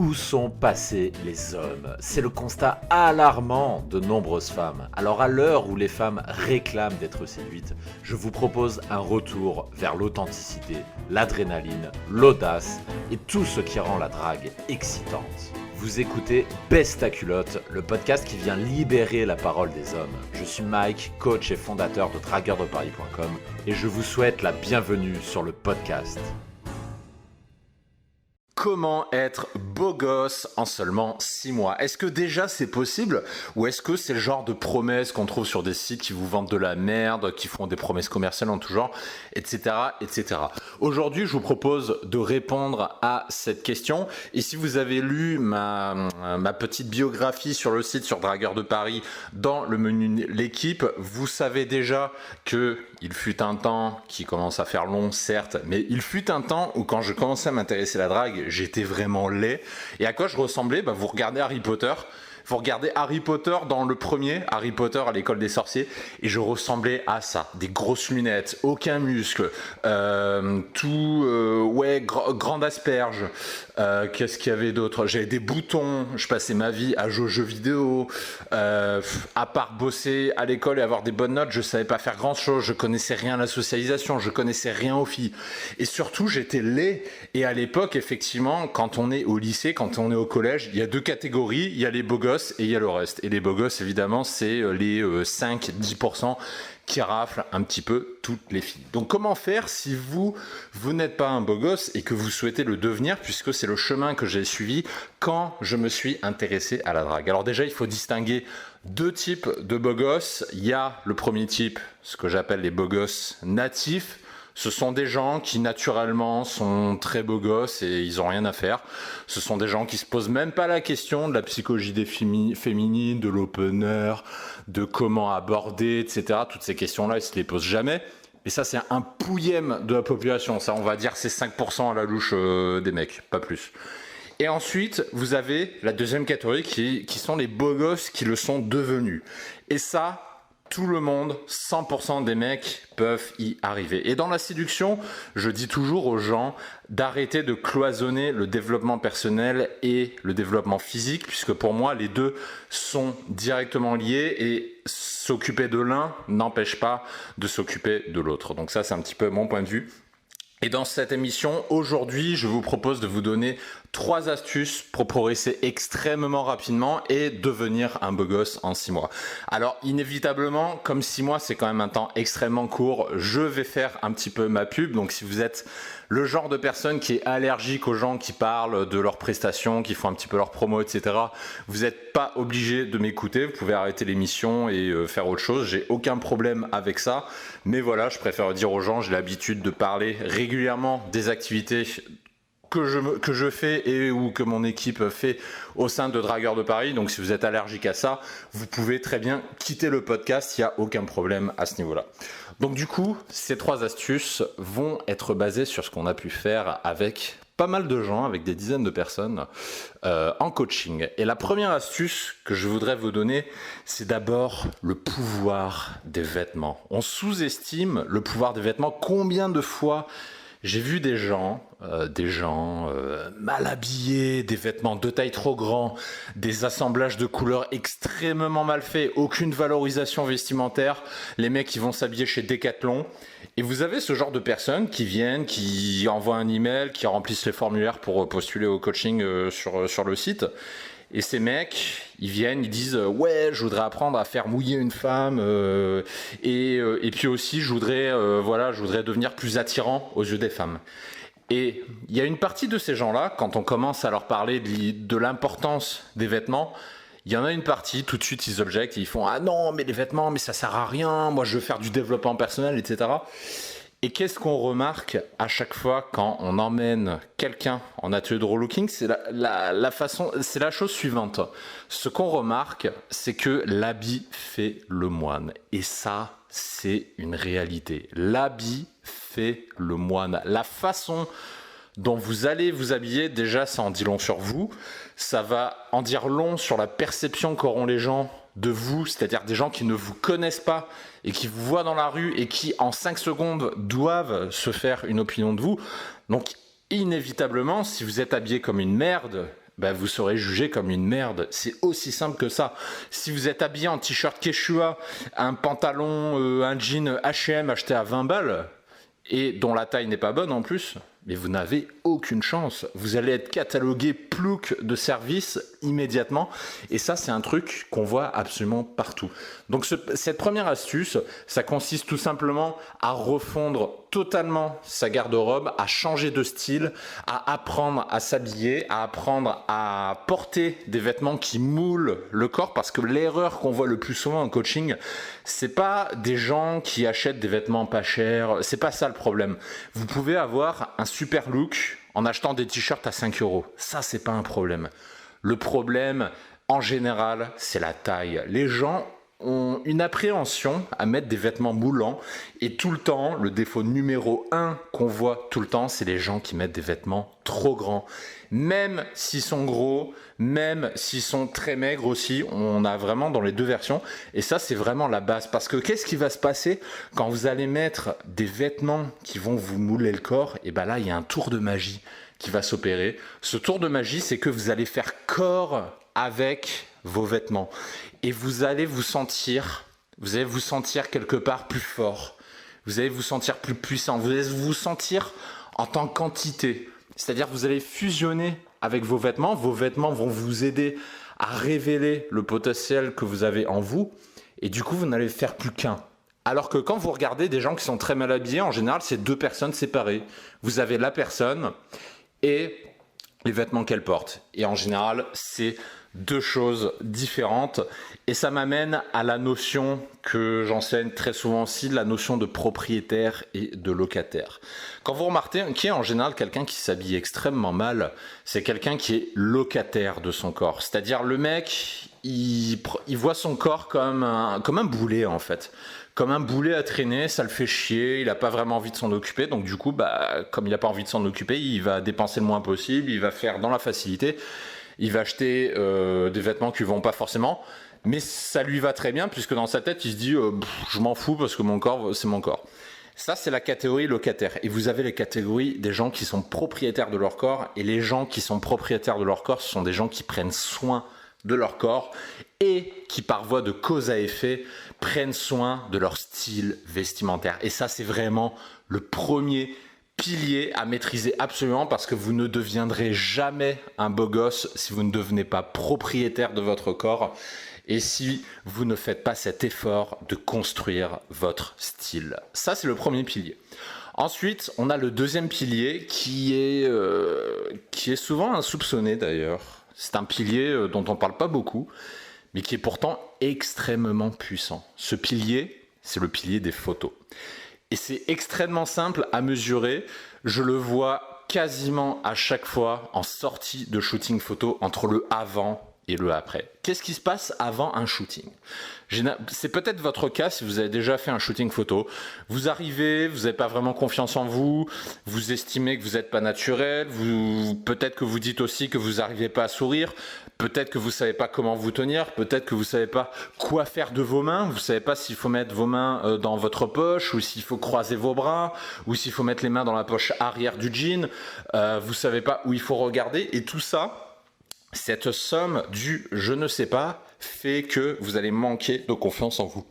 Où sont passés les hommes? C'est le constat alarmant de nombreuses femmes. Alors à l'heure où les femmes réclament d'être séduites, je vous propose un retour vers l'authenticité, l'adrénaline, l'audace et tout ce qui rend la drague excitante. Vous écoutez Baisse ta culotte, le podcast qui vient libérer la parole des hommes. Je suis Mike, coach et fondateur de dragueurdeparis.com et je vous souhaite la bienvenue sur le podcast. Comment être beau gosse en seulement 6 mois? Est-ce que déjà c'est possible ou est-ce que c'est le genre de promesses qu'on trouve sur des sites qui vous vendent de la merde, qui font des promesses commerciales en tout genre, etc., etc. Aujourd'hui, je vous propose de répondre à cette question. Et si vous avez lu ma petite biographie sur le site, sur Dragueur de Paris, dans le menu L'équipe, vous savez déjà que il fut un temps qui commence à faire long, certes, mais il fut un temps où quand je commençais à m'intéresser à la drague, j'étais vraiment laid. Et à quoi je ressemblais? Vous regardez Harry Potter. Vous regardez Harry Potter dans le premier, Harry Potter à l'école des sorciers, et je ressemblais à ça. Des grosses lunettes, aucun muscle, grande asperge. Qu'est-ce qu'il y avait d'autre? J'avais des boutons, je passais ma vie à jouer aux jeux vidéo. À part bosser à l'école et avoir des bonnes notes, je savais pas faire grand chose, je connaissais rien à la socialisation, je connaissais rien aux filles. Et surtout, j'étais laid. Et à l'époque, effectivement, quand on est au lycée, quand on est au collège, il y a deux catégories, il y a les beaux gosses et il y a le reste. Et les beaux gosses, évidemment, c'est les 5-10% qui raflent un petit peu toutes les filles. Donc comment faire si vous n'êtes pas un beau gosse et que vous souhaitez le devenir, puisque c'est le chemin que j'ai suivi quand je me suis intéressé à la drague. Alors déjà, il faut distinguer deux types de beaux gosses. Il y a le premier type, ce que j'appelle les beaux gosses natifs. Ce sont des gens qui naturellement sont très beaux gosses et ils ont rien à faire. Ce sont des gens qui se posent même pas la question de la psychologie des féminines, de l'opener, de comment aborder, etc. Toutes ces questions-là, ils se les posent jamais. Et ça, c'est un pouillème de la population. Ça, on va dire, c'est 5% à la louche des mecs, pas plus. Et ensuite, vous avez la deuxième catégorie qui sont les beaux gosses qui le sont devenus. Et ça, tout le monde, 100% des mecs peuvent y arriver. Et dans la séduction, je dis toujours aux gens d'arrêter de cloisonner le développement personnel et le développement physique, puisque pour moi, les deux sont directement liés et s'occuper de l'un n'empêche pas de s'occuper de l'autre. Donc ça, c'est un petit peu mon point de vue. Et dans cette émission, aujourd'hui, je vous propose de vous donner 3 astuces pour progresser extrêmement rapidement et devenir un beau gosse en 6 mois. Alors, inévitablement, comme 6 mois, c'est quand même un temps extrêmement court, je vais faire un petit peu ma pub. Donc, si vous êtes le genre de personne qui est allergique aux gens qui parlent de leurs prestations, qui font un petit peu leurs promos, etc., vous n'êtes pas obligé de m'écouter. Vous pouvez arrêter l'émission et faire autre chose. J'ai aucun problème avec ça. Mais voilà, je préfère dire aux gens, j'ai l'habitude de parler régulièrement des activités que je fais et ou que mon équipe fait au sein de Dragueur de Paris. Donc si vous êtes allergique à ça, vous pouvez très bien quitter le podcast, il n'y a aucun problème à ce niveau-là. Donc du coup, ces 3 astuces vont être basées sur ce qu'on a pu faire avec pas mal de gens, avec des dizaines de personnes en coaching. Et la première astuce que je voudrais vous donner, c'est d'abord le pouvoir des vêtements. On sous-estime le pouvoir des vêtements. Combien de fois j'ai vu des gens mal habillés, des vêtements de taille trop grand, des assemblages de couleurs extrêmement mal faits, aucune valorisation vestimentaire. Les mecs qui vont s'habiller chez Decathlon. Et vous avez ce genre de personnes qui viennent, qui envoient un email, qui remplissent les formulaires pour postuler au coaching sur le site. Et ces mecs, ils viennent, ils disent ouais, je voudrais apprendre à faire mouiller une femme et puis aussi je voudrais devenir plus attirant aux yeux des femmes. Et il y a une partie de ces gens-là, quand on commence à leur parler de l'importance des vêtements, il y en a une partie, tout de suite ils objectent, ils font ah non mais les vêtements, mais ça sert à rien, moi je veux faire du développement personnel, etc. Et qu'est-ce qu'on remarque à chaque fois quand on emmène quelqu'un en atelier de relooking? C'est c'est la chose suivante. Ce qu'on remarque, c'est que l'habit fait le moine. Et ça, c'est une réalité. L'habit fait le moine. La façon dont vous allez vous habiller, déjà, ça en dit long sur vous. Ça va en dire long sur la perception qu'auront les gens de vous, c'est-à-dire des gens qui ne vous connaissent pas et qui vous voient dans la rue et qui, en 5 secondes, doivent se faire une opinion de vous. Donc, inévitablement, si vous êtes habillé comme une merde, bah, vous serez jugé comme une merde. C'est aussi simple que ça. Si vous êtes habillé en t-shirt Quechua, un pantalon, un jean H&M acheté à 20 balles, et dont la taille n'est pas bonne en plus, mais vous n'avez aucune chance. Vous allez être catalogué plouc de service immédiatement. Et ça, c'est un truc qu'on voit absolument partout. Donc cette première astuce, ça consiste tout simplement à refondre totalement sa garde-robe, à changer de style, à apprendre à s'habiller, à apprendre à porter des vêtements qui moulent le corps. Parce que l'erreur qu'on voit le plus souvent en coaching, c'est pas des gens qui achètent des vêtements pas chers. C'est pas ça le problème. Vous pouvez avoir un super look en achetant des t-shirts à 5 euros. Ça, c'est pas un problème. Le problème, en général, c'est la taille. Les gens ont une appréhension à mettre des vêtements moulants et tout le temps, le défaut numéro 1 qu'on voit tout le temps, c'est les gens qui mettent des vêtements trop grands. Même s'ils sont gros, même s'ils sont très maigres aussi, on a vraiment dans les deux versions. Et ça, c'est vraiment la base. Parce que qu'est-ce qui va se passer quand vous allez mettre des vêtements qui vont vous mouler le corps? Et bien là, il y a un tour de magie qui va s'opérer. Ce tour de magie, c'est que vous allez faire corps avec vos vêtements. Et vous allez vous sentir quelque part plus fort. Vous allez vous sentir plus puissant. Vous allez vous sentir en tant qu'entité. C'est-à-dire que vous allez fusionner avec vos vêtements. Vos vêtements vont vous aider à révéler le potentiel que vous avez en vous. Et du coup, vous n'allez faire plus qu'un. Alors que quand vous regardez des gens qui sont très mal habillés, en général, c'est deux personnes séparées. Vous avez la personne et les vêtements qu'elle porte. Et en général, c'est deux choses différentes. Et ça m'amène à la notion que j'enseigne très souvent aussi, la notion de propriétaire et de locataire. Quand vous remarquez qui est en général quelqu'un qui s'habille extrêmement mal, c'est quelqu'un qui est locataire de son corps. C'est-à-dire le mec, il voit son corps comme un boulet en fait. Comme un boulet à traîner, ça le fait chier, il n'a pas vraiment envie de s'en occuper, donc du coup, comme il n'a pas envie de s'en occuper, il va dépenser le moins possible, il va faire dans la facilité, il va acheter des vêtements qui ne vont pas forcément, mais ça lui va très bien, puisque dans sa tête, il se dit je m'en fous parce que mon corps, c'est mon corps. Ça, c'est la catégorie locataire. Et vous avez les catégories des gens qui sont propriétaires de leur corps, et les gens qui sont propriétaires de leur corps, ce sont des gens qui prennent soin de leur corps et qui par voie de cause à effet prennent soin de leur style vestimentaire. Et ça, c'est vraiment le premier pilier à maîtriser absolument, parce que vous ne deviendrez jamais un beau gosse si vous ne devenez pas propriétaire de votre corps et si vous ne faites pas cet effort de construire votre style. Ça, c'est le premier pilier. Ensuite, on a le deuxième pilier qui est souvent insoupçonné d'ailleurs. C'est un pilier dont on ne parle pas beaucoup, mais qui est pourtant extrêmement puissant. Ce pilier, c'est le pilier des photos. Et c'est extrêmement simple à mesurer. Je le vois quasiment à chaque fois en sortie de shooting photo entre le avant et le après. Qu'est-ce qui se passe avant un shooting? C'est peut-être votre cas si vous avez déjà fait un shooting photo. Vous arrivez, vous n'avez pas vraiment confiance en vous, vous estimez que vous n'êtes pas naturel, peut-être que vous dites aussi que vous n'arrivez pas à sourire, peut-être que vous ne savez pas comment vous tenir, peut-être que vous ne savez pas quoi faire de vos mains, vous ne savez pas s'il faut mettre vos mains dans votre poche, ou s'il faut croiser vos bras, ou s'il faut mettre les mains dans la poche arrière du jean, vous ne savez pas où il faut regarder, et tout ça, cette somme du je ne sais pas fait que vous allez manquer de confiance en vous.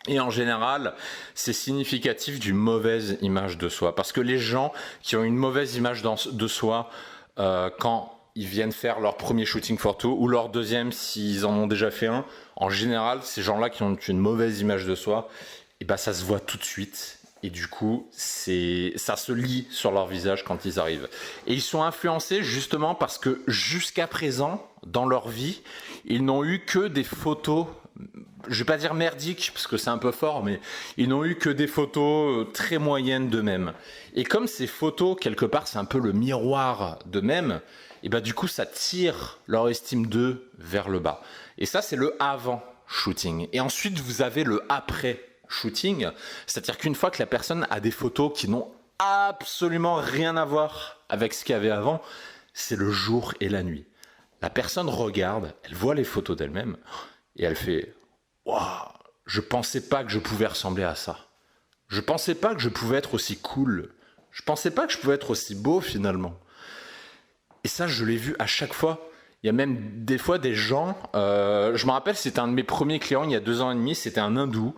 Et en général, c'est significatif d'une mauvaise image de soi. Parce que les gens qui ont une mauvaise image de soi, quand ils viennent faire leur premier shooting photo, ou leur deuxième s'ils en ont déjà fait un, en général, ces gens-là qui ont une mauvaise image de soi, et ben ça se voit tout de suite. Et du coup, ça se lit sur leur visage quand ils arrivent. Et ils sont influencés justement parce que jusqu'à présent, dans leur vie, ils n'ont eu que des photos, je ne vais pas dire merdiques, parce que c'est un peu fort, mais ils n'ont eu que des photos très moyennes d'eux-mêmes. Et comme ces photos, quelque part, c'est un peu le miroir d'eux-mêmes, et ben du coup, ça tire leur estime d'eux vers le bas. Et ça, c'est le avant shooting. Et ensuite, vous avez le après shooting, c'est-à-dire qu'une fois que la personne a des photos qui n'ont absolument rien à voir avec ce qu'il y avait avant, c'est le jour et la nuit. La personne regarde, elle voit les photos d'elle-même et elle fait « Waouh, je pensais pas que je pouvais ressembler à ça. Je pensais pas que je pouvais être aussi cool. Je pensais pas que je pouvais être aussi beau finalement. » Et ça, je l'ai vu à chaque fois. Il y a même des fois des gens, je me rappelle, c'était un de mes premiers clients il y a 2 ans et demi, c'était un hindou.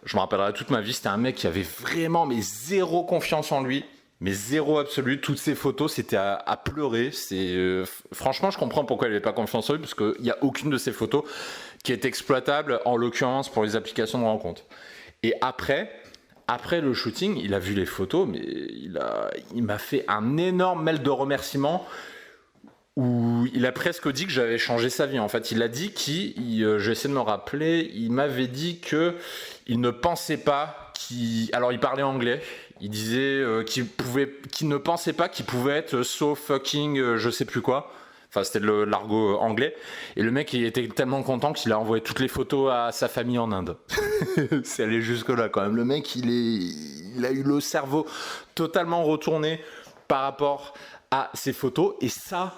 Je me rappellerai toute ma vie, c'était un mec qui avait vraiment mais zéro confiance en lui, mais zéro absolu. Toutes ses photos, c'était à pleurer. Franchement, je comprends pourquoi il n'avait pas confiance en lui, parce qu'il n'y a aucune de ses photos qui est exploitable, en l'occurrence pour les applications de rencontre. Et après le shooting, il a vu les photos, mais il m'a fait un énorme mail de remerciement où il a presque dit que j'avais changé sa vie. En fait, il a dit j'essaie de me rappeler, il m'avait dit que il ne pensait pas alors il parlait anglais, il disait qu'il ne pensait pas qu'il pouvait être so fucking je sais plus quoi. Enfin, c'était l'argot anglais. Et le mec, il était tellement content qu'il a envoyé toutes les photos à sa famille en Inde. C'est allé jusque-là, quand même. Le mec, il a eu le cerveau totalement retourné par rapport à ses photos. Et ça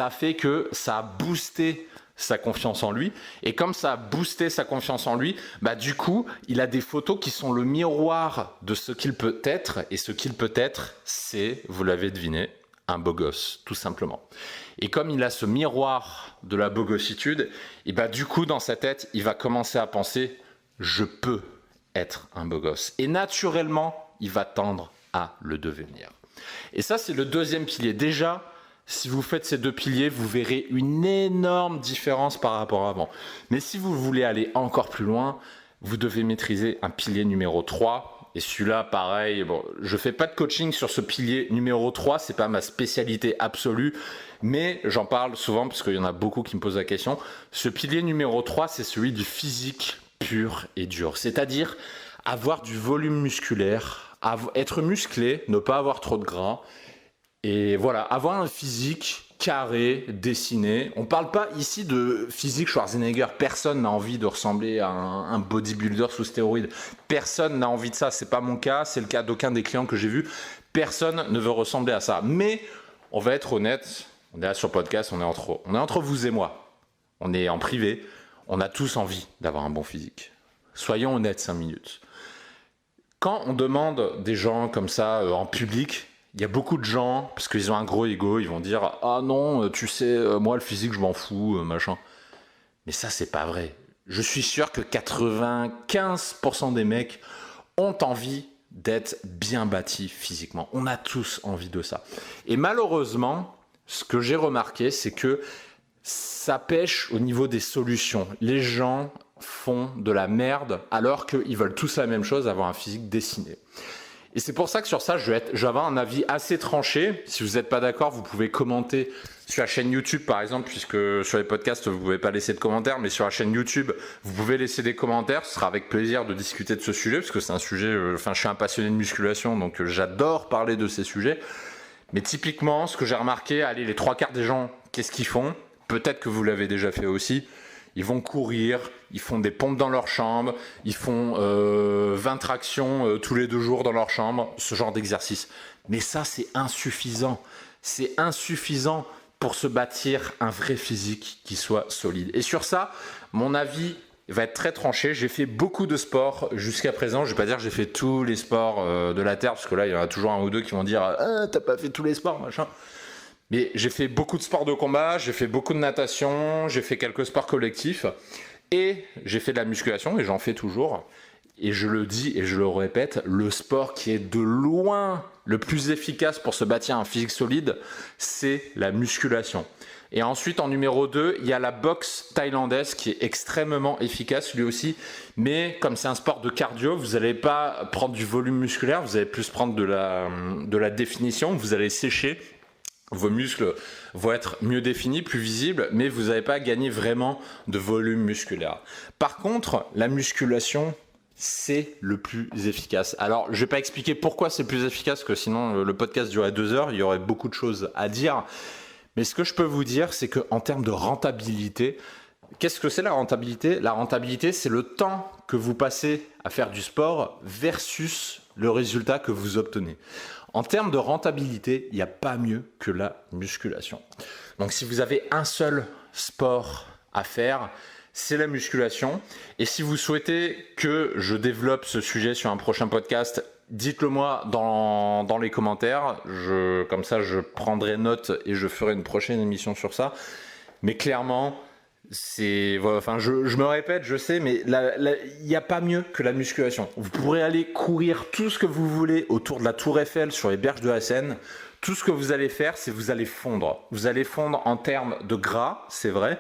fait que ça a boosté sa confiance en lui. Et comme ça a boosté sa confiance en lui, bah du coup, il a des photos qui sont le miroir de ce qu'il peut être. Et ce qu'il peut être, c'est, vous l'avez deviné, un beau gosse, tout simplement. Et comme il a ce miroir de la beau gossitude, et bah du coup, dans sa tête, il va commencer à penser « je peux être un beau gosse ». Et naturellement, il va tendre à le devenir. Et ça, c'est le deuxième pilier. Déjà, si vous faites ces 2 piliers, vous verrez une énorme différence par rapport à avant. Mais si vous voulez aller encore plus loin, vous devez maîtriser un pilier numéro 3. Et celui-là, pareil, bon, je fais pas de coaching sur ce pilier numéro 3, c'est pas ma spécialité absolue, mais j'en parle souvent parce qu'il y en a beaucoup qui me posent la question. Ce pilier numéro 3, c'est celui du physique pur et dur. C'est-à-dire avoir du volume musculaire, être musclé, ne pas avoir trop de gras. Et voilà, avoir un physique carré, dessiné. On parle pas ici de physique Schwarzenegger. Personne n'a envie de ressembler à un bodybuilder sous stéroïdes. Personne n'a envie de ça. C'est pas mon cas. C'est le cas d'aucun des clients que j'ai vus. Personne ne veut ressembler à ça. Mais on va être honnête. On est là sur le podcast. On est entre vous et moi. On est en privé. On a tous envie d'avoir un bon physique. Soyons honnêtes 5 minutes. Quand on demande des gens comme ça en public, il y a beaucoup de gens, parce qu'ils ont un gros ego, ils vont dire « Ah non, tu sais, moi le physique je m'en fous, machin ». Mais ça c'est pas vrai. Je suis sûr que 95% des mecs ont envie d'être bien bâtis physiquement. On a tous envie de ça. Et malheureusement, ce que j'ai remarqué, c'est que ça pêche au niveau des solutions. Les gens font de la merde alors qu'ils veulent tous la même chose, avoir un physique dessiné. Et c'est pour ça que sur ça, je vais avoir un avis assez tranché. Si vous n'êtes pas d'accord, vous pouvez commenter sur la chaîne YouTube, par exemple, puisque sur les podcasts, vous ne pouvez pas laisser de commentaires, mais sur la chaîne YouTube, vous pouvez laisser des commentaires. Ce sera avec plaisir de discuter de ce sujet, parce que c'est un sujet... je suis un passionné de musculation, donc j'adore parler de ces sujets. Mais typiquement, ce que j'ai remarqué, allez, les 3/4 des gens, qu'est-ce qu'ils font ? Peut-être que vous l'avez déjà fait aussi. Ils vont courir, ils font des pompes dans leur chambre, ils font 20 tractions tous les 2 jours dans leur chambre, ce genre d'exercice. Mais ça, c'est insuffisant. C'est insuffisant pour se bâtir un vrai physique qui soit solide. Et sur ça, mon avis va être très tranché. J'ai fait beaucoup de sports jusqu'à présent. Je ne vais pas dire que j'ai fait tous les sports de la Terre, parce que là, il y en a toujours un ou deux qui vont dire « Ah, t'as pas fait tous les sports, machin ». Mais j'ai fait beaucoup de sports de combat, j'ai fait beaucoup de natation, j'ai fait quelques sports collectifs et j'ai fait de la musculation et j'en fais toujours. Et je le dis et je le répète, le sport qui est de loin le plus efficace pour se bâtir un physique solide, c'est la musculation. Et ensuite, en numéro 2, il y a la boxe thaïlandaise qui est extrêmement efficace lui aussi. Mais comme c'est un sport de cardio, vous n'allez pas prendre du volume musculaire, vous allez plus prendre de la définition, vous allez sécher. Vos muscles vont être mieux définis, plus visibles, mais vous n'allez pas gagner vraiment de volume musculaire. Par contre, la musculation, c'est le plus efficace. Alors, je ne vais pas expliquer pourquoi c'est le plus efficace, parce que sinon le podcast durerait 2 heures, il y aurait beaucoup de choses à dire. Mais ce que je peux vous dire, c'est qu'en termes de rentabilité, qu'est-ce que c'est la rentabilité ? La rentabilité, c'est le temps que vous passez à faire du sport versus le résultat que vous obtenez. En termes de rentabilité, il n'y a pas mieux que la musculation. Donc si vous avez un seul sport à faire, c'est la musculation. Et si vous souhaitez que je développe ce sujet sur un prochain podcast, dites-le moi dans les commentaires. Comme ça, je prendrai note et je ferai une prochaine émission sur ça. Mais clairement, je me répète, je sais, mais il n'y a pas mieux que la musculation. Vous pourrez aller courir tout ce que vous voulez autour de la Tour Eiffel, sur les berges de la Seine. Tout ce que vous allez faire, c'est vous allez fondre. Vous allez fondre en termes de gras, c'est vrai,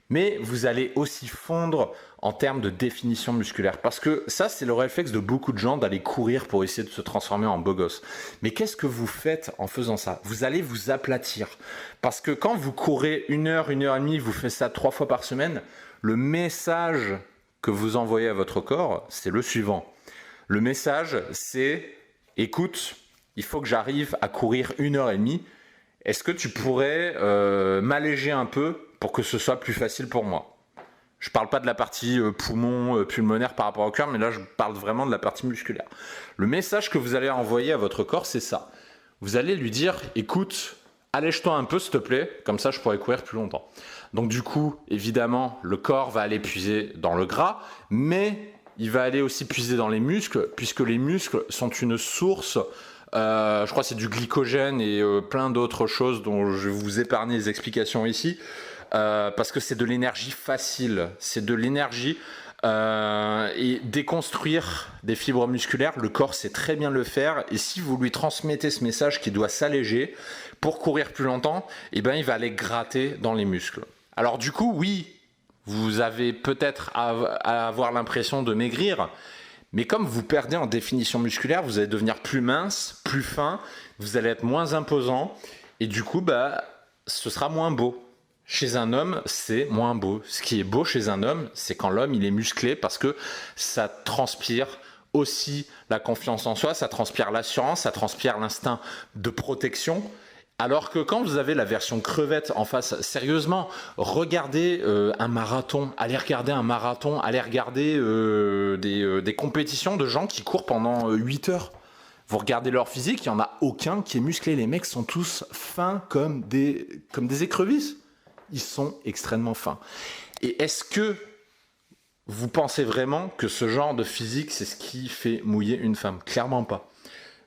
mais vous allez aussi fondre en termes de définition musculaire. Parce que ça, c'est le réflexe de beaucoup de gens d'aller courir pour essayer de se transformer en beau gosse. Mais qu'est-ce que vous faites en faisant ça? Vous allez vous aplatir. Parce que quand vous courez 1 heure, 1 heure et demie, vous faites ça 3 fois par semaine, le message que vous envoyez à votre corps, c'est le suivant. Le message, c'est « Écoute, il faut que j'arrive à courir 1 heure et demie. Est-ce que tu pourrais m'alléger un peu pour que ce soit plus facile pour moi ?» Je ne parle pas de la partie poumon, pulmonaire par rapport au cœur, mais là, je parle vraiment de la partie musculaire. Le message que vous allez envoyer à votre corps, c'est ça. Vous allez lui dire « Écoute, allège-toi un peu, s'il te plaît, comme ça, je pourrais courir plus longtemps. » Donc du coup, évidemment, le corps va aller puiser dans le gras, mais il va aller aussi puiser dans les muscles, puisque les muscles sont une source... je crois que c'est du glycogène et plein d'autres choses dont je vais vous épargner les explications ici, parce que c'est de l'énergie facile, c'est de l'énergie et déconstruire des fibres musculaires, le corps sait très bien le faire, et si vous lui transmettez ce message qu'il doit s'alléger pour courir plus longtemps, eh ben, il va aller gratter dans les muscles. Alors du coup, oui, vous avez peut-être à avoir l'impression de maigrir, mais comme vous perdez en définition musculaire, vous allez devenir plus mince, plus fin, vous allez être moins imposant et du coup, ce sera moins beau. Chez un homme, c'est moins beau. Ce qui est beau chez un homme, c'est quand l'homme il est musclé parce que ça transpire aussi la confiance en soi, ça transpire l'assurance, ça transpire l'instinct de protection. Alors que quand vous avez la version crevette en face, sérieusement, regardez un marathon, allez regarder des compétitions de gens qui courent pendant 8 heures. Vous regardez leur physique, il n'y en a aucun qui est musclé. Les mecs sont tous fins comme des écrevisses. Ils sont extrêmement fins. Et est-ce que vous pensez vraiment que ce genre de physique, c'est ce qui fait mouiller une femme? Clairement pas.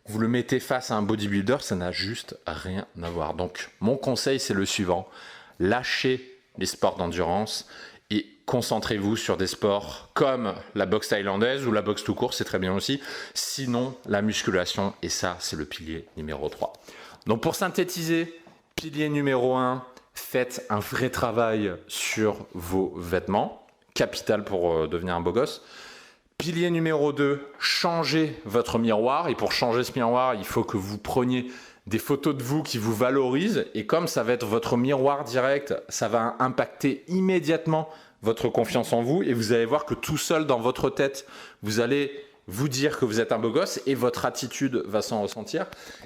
Vous le mettez face à un bodybuilder, ça n'a juste rien à voir. Donc, mon conseil, c'est le suivant. Lâchez les sports d'endurance et concentrez-vous sur des sports comme la boxe thaïlandaise ou la boxe tout court, c'est très bien aussi. Sinon, la musculation, et ça, c'est le pilier numéro 3. Donc, pour synthétiser, pilier numéro 1, faites un vrai travail sur vos vêtements. Capital pour devenir un beau gosse. Pilier numéro 2, changez votre miroir. Et pour changer ce miroir, il faut que vous preniez des photos de vous qui vous valorisent. Et comme ça va être votre miroir direct, ça va impacter immédiatement votre confiance en vous. Et vous allez voir que tout seul dans votre tête, vous allez vous dire que vous êtes un beau gosse et votre attitude va s'en ressentir.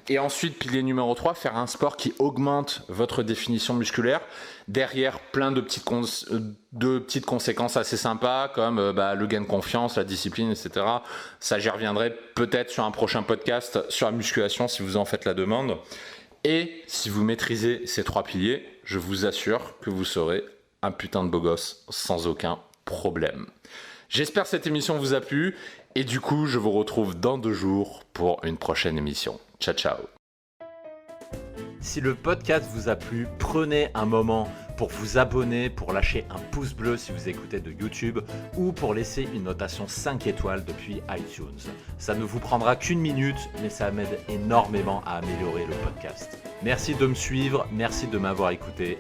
Et ensuite, pilier numéro 3, faire un sport qui augmente votre définition musculaire. Derrière, plein de petites conséquences assez sympas comme le gain de confiance, la discipline, etc. Ça, j'y reviendrai peut-être sur un prochain podcast sur la musculation si vous en faites la demande. Et si vous maîtrisez ces 3 piliers, je vous assure que vous serez un putain de beau gosse sans aucun problème. J'espère que cette émission vous a plu. Et du coup, je vous retrouve dans 2 jours pour une prochaine émission. Ciao, ciao. Si le podcast vous a plu, prenez un moment pour vous abonner, pour lâcher un pouce bleu si vous écoutez de YouTube ou pour laisser une notation 5 étoiles depuis iTunes. Ça ne vous prendra qu'1 minute, mais ça m'aide énormément à améliorer le podcast. Merci de me suivre, merci de m'avoir écouté.